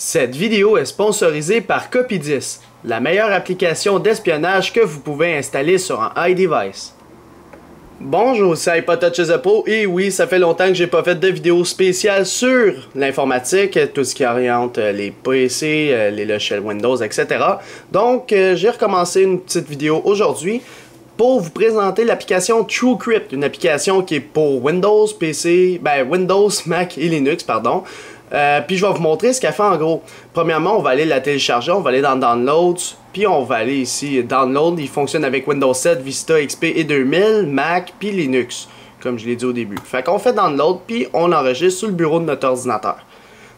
Cette vidéo est sponsorisée par Copy10, la meilleure application d'espionnage que vous pouvez installer sur un iDevice. Bonjour, c'est iPodTouchesApo et oui, ça fait longtemps que j'ai pas fait de vidéo spéciale sur l'informatique, tout ce qui oriente les PC, les logiciels Windows, etc. Donc, j'ai recommencé une petite vidéo aujourd'hui pour vous présenter l'application TrueCrypt, une application qui est pour Windows, PC, Windows, Mac et Linux, pardon. Puis je vais vous montrer ce qu'elle fait en gros. Premièrement, on va aller la télécharger, on va aller dans Downloads, puis on va aller ici, Download, il fonctionne avec Windows 7, Vista, XP et 2000, Mac, puis Linux, comme je l'ai dit au début. Fait qu'on fait Download, puis on enregistre sur le bureau de notre ordinateur.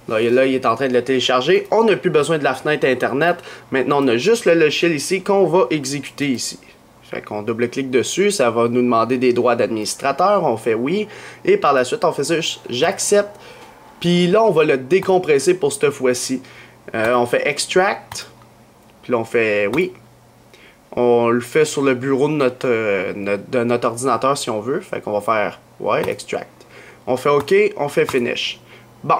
Là, il est en train de le télécharger, on n'a plus besoin de la fenêtre Internet, maintenant on a juste le logiciel ici qu'on va exécuter ici. Fait qu'on double-clique dessus, ça va nous demander des droits d'administrateur, on fait oui, et par la suite on fait juste j'accepte. Puis là, on va le décompresser pour cette fois-ci. On fait Extract. Puis là, on fait oui. On le fait sur le bureau de notre ordinateur si on veut. Fait qu'on va faire ouais, Extract. On fait OK, on fait Finish. Bon,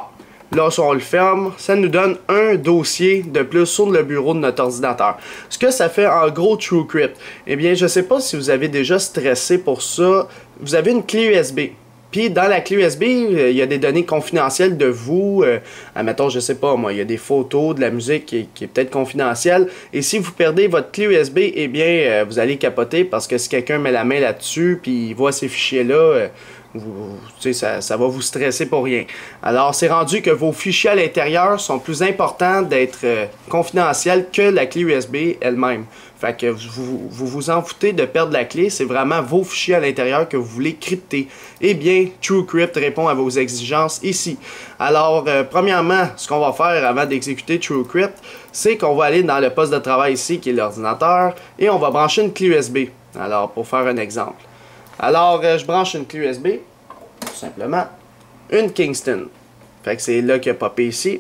là, si on le ferme, ça nous donne un dossier de plus sur le bureau de notre ordinateur. Ce que ça fait en gros TrueCrypt, eh bien, je ne sais pas si vous avez déjà stressé pour ça. Vous avez une clé USB. Puis dans la clé USB, il y a des données confidentielles de vous. Admettons, je sais pas moi, il y a des photos, de la musique qui est peut-être confidentielle. Et si vous perdez votre clé USB, eh bien, vous allez capoter parce que si quelqu'un met la main là-dessus, puis il voit ces fichiers-là, ça va vous stresser pour rien. Alors, c'est rendu que vos fichiers à l'intérieur sont plus importants d'être confidentiels que la clé USB elle-même. Fait que vous en foutez de perdre la clé, c'est vraiment vos fichiers à l'intérieur que vous voulez crypter. Eh bien, TrueCrypt répond à vos exigences ici. Alors, premièrement, ce qu'on va faire avant d'exécuter TrueCrypt, c'est qu'on va aller dans le poste de travail ici, qui est l'ordinateur, et on va brancher une clé USB. Alors, pour faire un exemple. Alors, je branche une clé USB, tout simplement, une Kingston. Fait que c'est là qu'il a popé ici.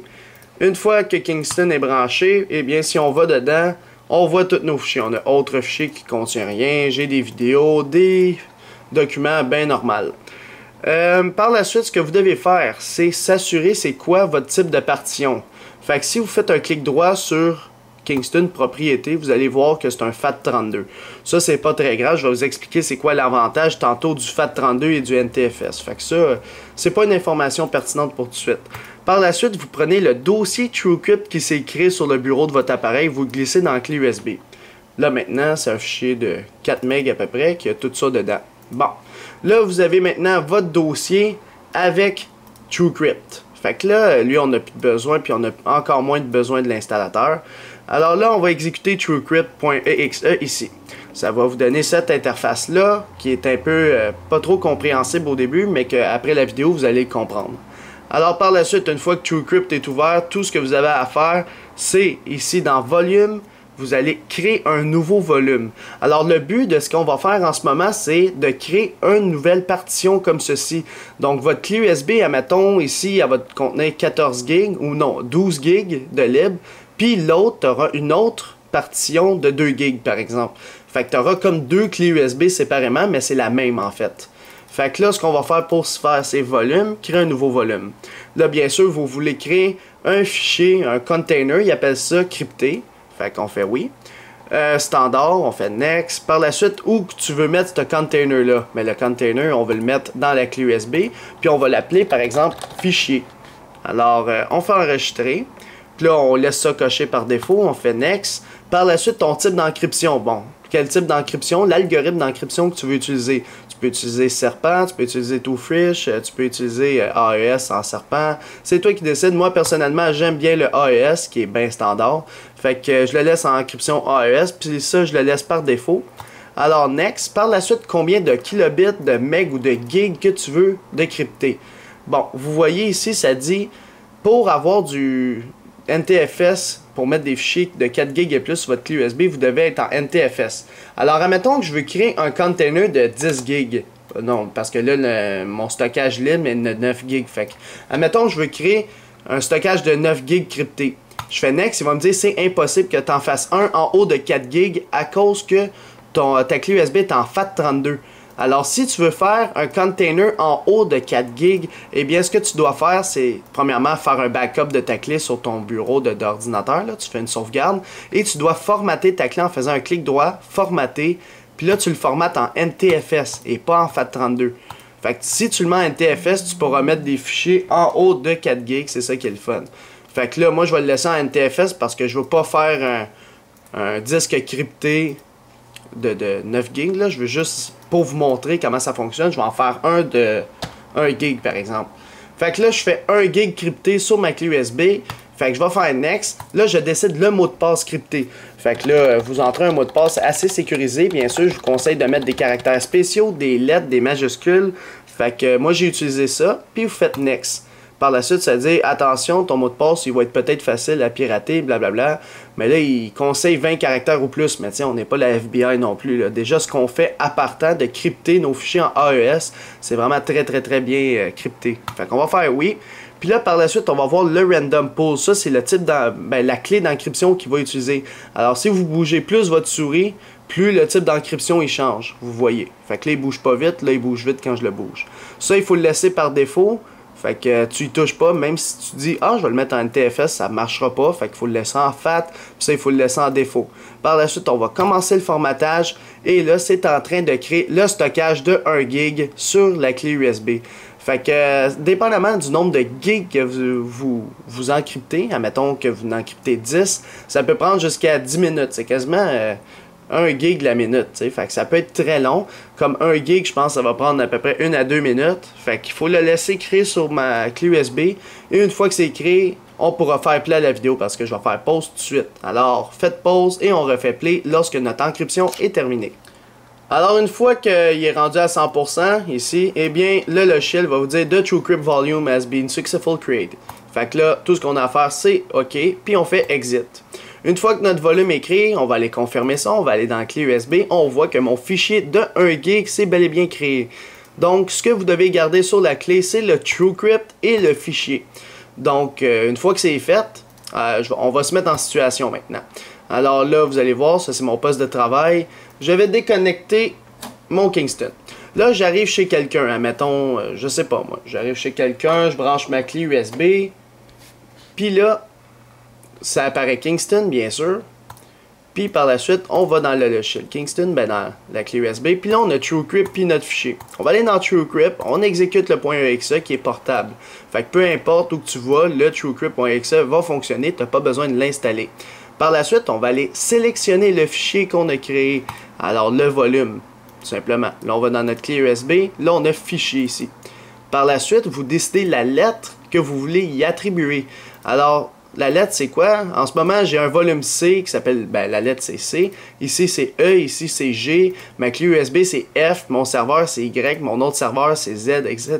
Une fois que Kingston est branché, eh bien, si on va dedans, on voit tous nos fichiers. On a autre fichier qui contient rien. J'ai des vidéos, des documents bien normaux. Par la suite, ce que vous devez faire, c'est s'assurer c'est quoi votre type de partition. Fait que si vous faites un clic droit sur Kingston propriété, vous allez voir que c'est un FAT32. Ça, c'est pas très grave. Je vais vous expliquer c'est quoi l'avantage tantôt du FAT32 et du NTFS. Fait que ça, c'est pas une information pertinente pour tout de suite. Par la suite, vous prenez le dossier TrueCrypt qui s'est créé sur le bureau de votre appareil, vous le glissez dans la clé USB. Là maintenant, c'est un fichier de 4 MB à peu près qui a tout ça dedans. Bon, là vous avez maintenant votre dossier avec TrueCrypt. Fait que là, lui on n'a plus de besoin, puis on a encore moins de besoin de l'installateur. Alors là, on va exécuter TrueCrypt.exe ici. Ça va vous donner cette interface-là, qui est un peu pas trop compréhensible au début, mais qu'après la vidéo, vous allez comprendre. Alors par la suite, une fois que TrueCrypt est ouvert, tout ce que vous avez à faire, c'est ici dans Volume, vous allez créer un nouveau volume. Alors le but de ce qu'on va faire en ce moment, c'est de créer une nouvelle partition comme ceci. Donc votre clé USB, admettons ici, elle va contenir 14 GB, ou non, 12 GB de libre, puis l'autre aura une autre partition de 2 GB par exemple. Fait que tu auras comme deux clés USB séparément, mais c'est la même en fait. Fait que là, ce qu'on va faire pour se faire ces volumes, créer un nouveau volume. Là, bien sûr, vous voulez créer un fichier, un container, ils appellent ça crypté. Fait qu'on fait oui. Standard, on fait next. Par la suite, où tu veux mettre ce container-là? Mais le container, on veut le mettre dans la clé USB, puis on va l'appeler, par exemple, fichier. Alors, on fait enregistrer. Puis là, on laisse ça cocher par défaut, on fait next. Par la suite, ton type d'encryption. Bon, quel type d'encryption? L'algorithme d'encryption que tu veux utiliser. Tu peux utiliser Serpent, tu peux utiliser Twofish, tu peux utiliser AES en Serpent. C'est toi qui décides. Moi, personnellement, j'aime bien le AES, qui est bien standard. Fait que je le laisse en encryption AES, puis ça, je le laisse par défaut. Alors, next. Par la suite, combien de kilobits, de meg ou de gig que tu veux décrypter? Bon, vous voyez ici, ça dit, pour avoir du NTFS, pour mettre des fichiers de 4 GB et plus sur votre clé USB, vous devez être en NTFS. Alors, admettons que je veux créer un container de 10 GB. Non, parce que là, mon stockage libre est de 9 GB. Fait que, admettons que je veux créer un stockage de 9 GB crypté. Je fais next, il va me dire c'est impossible que tu en fasses un en haut de 4 GB à cause que ta clé USB est en FAT32. Alors si tu veux faire un container en haut de 4 GB, eh bien ce que tu dois faire, c'est premièrement faire un backup de ta clé sur ton bureau d'ordinateur. Tu fais une sauvegarde et tu dois formater ta clé en faisant un clic droit, formater, puis là tu le formates en NTFS et pas en FAT32. Fait que si tu le mets en NTFS, tu pourras mettre des fichiers en haut de 4 GB, c'est ça qui est le fun. Fait que là, moi je vais le laisser en NTFS parce que je veux pas faire un disque crypté de 9 GB, là. Je veux juste, pour vous montrer comment ça fonctionne, je vais en faire un de 1 GB par exemple. Fait que là, je fais 1 GB crypté sur ma clé USB. Fait que je vais faire Next. Là, je décide le mot de passe crypté. Fait que là, vous entrez un mot de passe assez sécurisé. Bien sûr, je vous conseille de mettre des caractères spéciaux, des lettres, des majuscules. Fait que moi, j'ai utilisé ça. Puis vous faites Next. Par la suite, ça dit attention, ton mot de passe, il va être peut-être facile à pirater, blablabla. Mais là, il conseille 20 caractères ou plus. Mais tiens, on n'est pas la FBI non plus, là. Déjà, ce qu'on fait à partant de crypter nos fichiers en AES, c'est vraiment très bien crypté. Fait qu'on va faire oui. Puis là, par la suite, on va voir le random pool. Ça, c'est le type la clé d'encryption qu'il va utiliser. Alors, si vous bougez plus votre souris, plus le type d'encryption il change. Vous voyez. Fait que là, il bouge pas vite. Là, il bouge vite quand je le bouge. Ça, il faut le laisser par défaut. Fait que tu y touches pas, même si tu dis « Ah, je vais le mettre en NTFS », ça marchera pas. Fait qu'il faut le laisser en FAT, puis ça, il faut le laisser en défaut. Par la suite, on va commencer le formatage. Et là, c'est en train de créer le stockage de 1 GB sur la clé USB. Fait que, dépendamment du nombre de gigs que vous encryptez, admettons que vous encryptez 10, ça peut prendre jusqu'à 10 minutes. C'est quasiment 1 gig la minute, t'sais. Fait que ça peut être très long. Comme 1 gig, je pense que ça va prendre à peu près 1 à 2 minutes. Fait qu'il faut le laisser créer sur ma clé USB. Et une fois que c'est créé, on pourra faire play à la vidéo parce que je vais faire pause tout de suite. Alors, faites pause et on refait play lorsque notre encryption est terminée. Alors, une fois qu'il est rendu à 100% ici, eh bien, le logiciel va vous dire « The TrueCrypt volume has been successfully created ». Fait que là, tout ce qu'on a à faire, c'est « OK », puis on fait « Exit ». Une fois que notre volume est créé, on va aller confirmer ça, on va aller dans la clé USB, on voit que mon fichier de 1 GB, c'est bel et bien créé. Donc, ce que vous devez garder sur la clé, c'est le TrueCrypt et le fichier. Donc, une fois que c'est fait, on va se mettre en situation maintenant. Alors là, vous allez voir, ça c'est mon poste de travail. Je vais déconnecter mon Kingston. Là, j'arrive chez quelqu'un, admettons, je sais pas moi, j'arrive chez quelqu'un, je branche ma clé USB, puis là, ça apparaît Kingston, bien sûr. Puis par la suite, on va dans le logiciel Kingston, ben dans la clé USB. Puis là, on a TrueCrypt puis notre fichier. On va aller dans TrueCrypt, on exécute le .exe qui est portable. Fait que peu importe où que tu vas, le TrueCrypt.exe va fonctionner, tu n'as pas besoin de l'installer. Par la suite, on va aller sélectionner le fichier qu'on a créé. Alors le volume, tout simplement. Là, on va dans notre clé USB. Là, on a fichier ici. Par la suite, vous décidez la lettre que vous voulez y attribuer. Alors, la lettre, c'est quoi? En ce moment, j'ai un volume C qui s'appelle, la lettre, c'est C. Ici, c'est E. Ici, c'est G. Ma clé USB, c'est F. Mon serveur, c'est Y. Mon autre serveur, c'est Z, etc.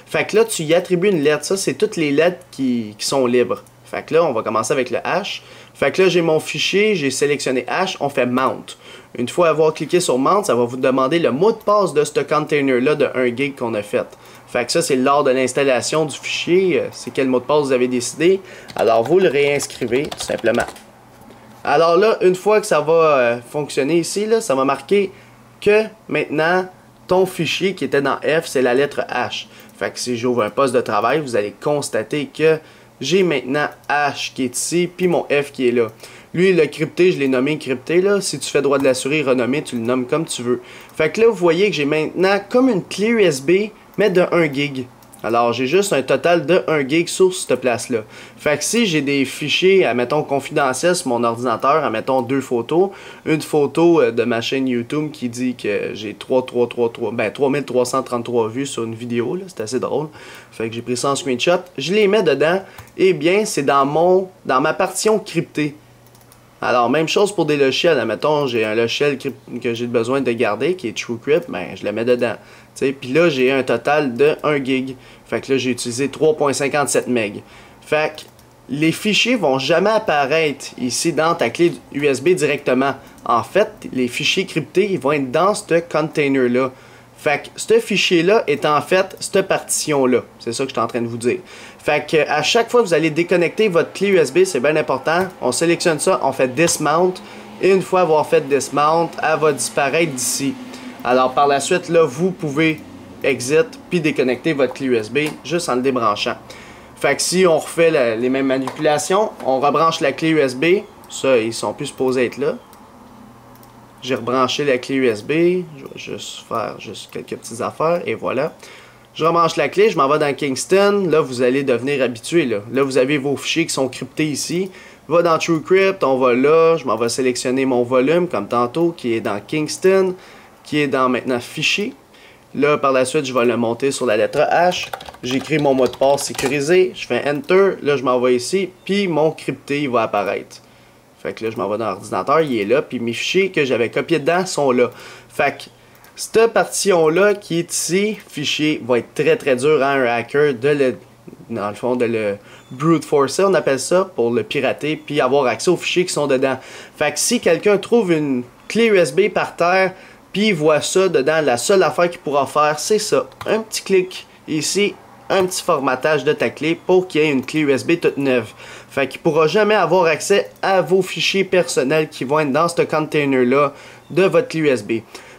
Fait que là, tu y attribues une lettre. Ça, c'est toutes les lettres qui sont libres. Fait que là, on va commencer avec le H. Fait que là, j'ai mon fichier, j'ai sélectionné H, on fait Mount. Une fois avoir cliqué sur Mount, ça va vous demander le mot de passe de ce container-là de 1 GB qu'on a fait. Fait que ça, c'est lors de l'installation du fichier. C'est quel mot de passe vous avez décidé. Alors, vous le réinscrivez, tout simplement. Alors là, une fois que ça va fonctionner ici, là, ça va marquer que maintenant, ton fichier qui était dans F, c'est la lettre H. Fait que si j'ouvre un poste de travail, vous allez constater que j'ai maintenant H qui est ici, puis mon F qui est là. Lui, le crypté, je l'ai nommé crypté, là. Si tu fais droit de la souris renommé, tu le nommes comme tu veux. Fait que là, vous voyez que j'ai maintenant comme une clé USB, mais de 1 GB. Alors, j'ai juste un total de 1 GB sur cette place-là. Fait que si j'ai des fichiers, admettons, confidentiels sur mon ordinateur, admettons 2 photos, une photo de ma chaîne YouTube qui dit que j'ai 3333 vues sur une vidéo, là, c'est assez drôle. Fait que j'ai pris ça en screenshot, je les mets dedans, et bien, c'est dans ma partition cryptée. Alors, même chose pour des logiciels. Admettons, j'ai un logiciel que j'ai besoin de garder, qui est TrueCrypt, je le mets dedans. Puis là, j'ai un total de 1 GB. Fait que là, j'ai utilisé 3.57 MB. Fait que les fichiers vont jamais apparaître ici dans ta clé USB directement. En fait, les fichiers cryptés, ils vont être dans ce container-là. Fait que ce fichier-là est en fait cette partition-là. C'est ça que je suis en train de vous dire. Fait que à chaque fois que vous allez déconnecter votre clé USB, c'est bien important. On sélectionne ça, on fait Dismount. Et une fois avoir fait Dismount, elle va disparaître d'ici. Alors par la suite, là, vous pouvez exit puis déconnecter votre clé USB juste en le débranchant. Fait que si on refait les mêmes manipulations, on rebranche la clé USB. Ça, ils sont plus supposés être là. J'ai rebranché la clé USB. Je vais juste faire quelques petites affaires et voilà. Je rebranche la clé, je m'en vais dans Kingston. Là, vous allez devenir habitué. Là, vous avez vos fichiers qui sont cryptés ici. Va dans TrueCrypt, on va là. Je m'en vais sélectionner mon volume comme tantôt qui est dans Kingston, qui est dans maintenant Fichier. Là, par la suite, je vais le monter sur la lettre H. J'écris mon mot de passe sécurisé. Je fais Enter. Là, je m'en vais ici. Puis mon crypté, il va apparaître. Fait que là, je m'en vais dans l'ordinateur. Il est là. Puis mes fichiers que j'avais copiés dedans sont là. Fait que cette partition-là qui est ici, fichier, va être très très dur à un hacker dans le fond, de le brute forcer, on appelle ça, pour le pirater. Puis avoir accès aux fichiers qui sont dedans. Fait que si quelqu'un trouve une clé USB par terre, puis il voit ça dedans, la seule affaire qu'il pourra faire, c'est ça. Un petit clic ici, un petit formatage de ta clé pour qu'il y ait une clé USB toute neuve. Fait qu'il ne pourra jamais avoir accès à vos fichiers personnels qui vont être dans ce container-là de votre clé USB.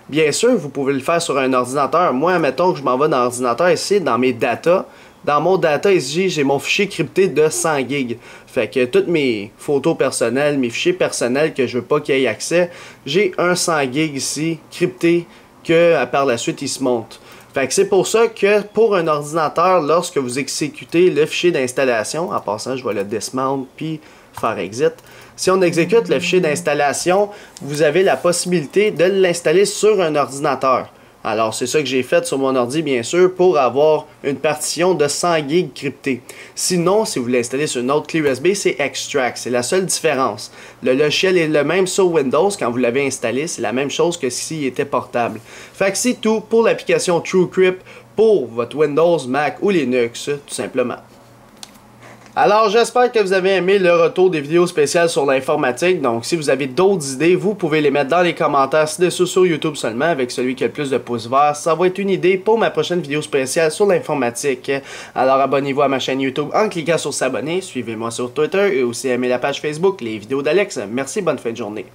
Bien sûr, vous pouvez le faire sur un ordinateur. Moi, mettons que je m'en vais dans l'ordinateur ici, dans mes data. Dans mon data ici, j'ai mon fichier crypté de 100 GB. Fait que toutes mes photos personnelles, mes fichiers personnels que je veux pas qu'il y ait accès, j'ai un 100 GB ici, crypté, que par la suite il se monte. Fait que c'est pour ça que pour un ordinateur, lorsque vous exécutez le fichier d'installation, en passant je vais le dismount puis faire exit. Si on exécute le fichier d'installation, vous avez la possibilité de l'installer sur un ordinateur. Alors, c'est ça que j'ai fait sur mon ordi, bien sûr, pour avoir une partition de 100 GB cryptée. Sinon, si vous l'installez sur une autre clé USB, c'est Extract. C'est la seule différence. Le logiciel est le même sur Windows. Quand vous l'avez installé, c'est la même chose que s'il était portable. Fait que c'est tout pour l'application TrueCrypt pour votre Windows, Mac ou Linux, tout simplement. Alors, j'espère que vous avez aimé le retour des vidéos spéciales sur l'informatique. Donc, si vous avez d'autres idées, vous pouvez les mettre dans les commentaires ci-dessous sur YouTube seulement avec celui qui a le plus de pouces verts. Ça va être une idée pour ma prochaine vidéo spéciale sur l'informatique. Alors, abonnez-vous à ma chaîne YouTube en cliquant sur s'abonner. Suivez-moi sur Twitter et aussi aimez la page Facebook, les vidéos d'Alex. Merci, bonne fin de journée.